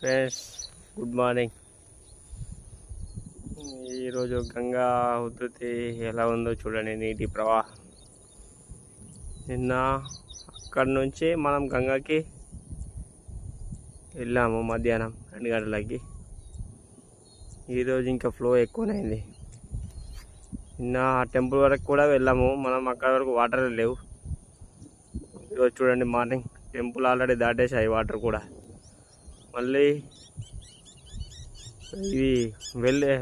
Friends, good morning. ఈరోజు గంగా ఉధృతి ఎలా ఉందో చూడండి. నీటి ప్రవాహం. నిన్న అక్కడి నుంచి మనం గంగాకి వెళ్ళాము మధ్యాహ్నం 2 గంటలకి. ఈరోజు ఇంకా ఫ్లో ఎక్కువనైంది. నిన్న టెంపుల్ వరకు కూడా వెళ్ళాము మనం, అక్కడ వరకు వాటర్ లేవు. ఈరోజు చూడండి మార్నింగ్ టెంపుల్ ఆల్రెడీ దాటేసాయి వాటర్ కూడా. మళ్ళీ ఇది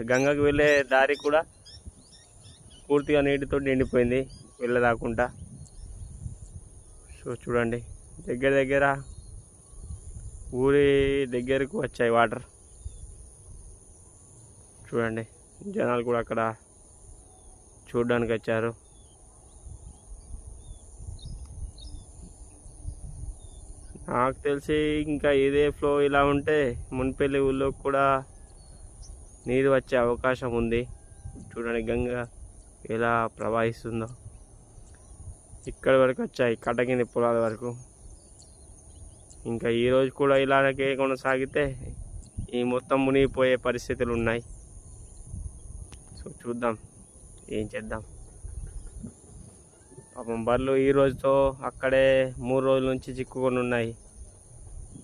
గంగకి వెళ్ళే దారి కూడా పూర్తిగా నీటితో నిండిపోయింది వెళ్ళదాకుంటా. సో చూడండి, దగ్గర దగ్గర ఊరి దగ్గరకు వచ్చాయి వాటర్. చూడండి, జనాలు కూడా అక్కడ చూడడానికి వచ్చారు. నాకు తెలిసి ఇంకా ఇదే ఫ్లో ఇలా ఉంటే మున్పల్లి ఊళ్ళో కూడా నీరు వచ్చే అవకాశం ఉంది. చూడండి గంగ ఎలా ప్రవహిస్తుందో. ఇక్కడి వరకు వచ్చాయి, కటకింది పొలాల వరకు. ఇంకా ఈరోజు కూడా ఇలాగే కొనసాగితే ఈ మొత్తం మునిగిపోయే పరిస్థితులు ఉన్నాయి. సో చూద్దాం ఏం చేద్దాం. పాపం బర్రెలు ఈ రోజుతో అక్కడే 3 రోజుల నుంచి చిక్కుకొని ఉన్నాయి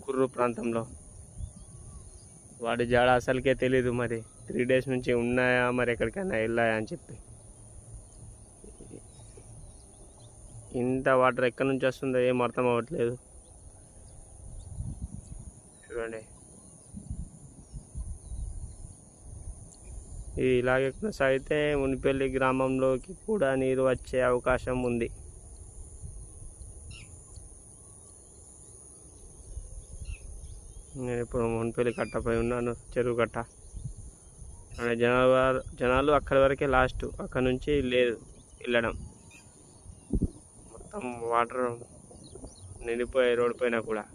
కుర్రు ప్రాంతంలో. వాటి జాడ అసలుకే తెలీదు, మరి 3 డేస్ నుంచి ఉన్నాయా మరి ఎక్కడికైనా వెళ్ళాయా అని చెప్పి. ఇంత వాటర్ ఎక్కడి నుంచి వస్తుందో ఏం అర్థం అవ్వట్లేదు. చూడండి, ఇది ఇలాగే కొనసాగితే మునిపల్లి గ్రామంలోకి కూడా నీరు వచ్చే అవకాశం ఉంది. నేను ఇప్పుడు మునిపల్లి కట్టపై ఉన్నాను, చెరువు కట్ట. జనాలు అక్కడి వరకే లాస్ట్, అక్కడ నుంచి లేదు వెళ్ళడం. మొత్తం వాటర్ నిండిపోయాయి రోడ్డు పైన కూడా.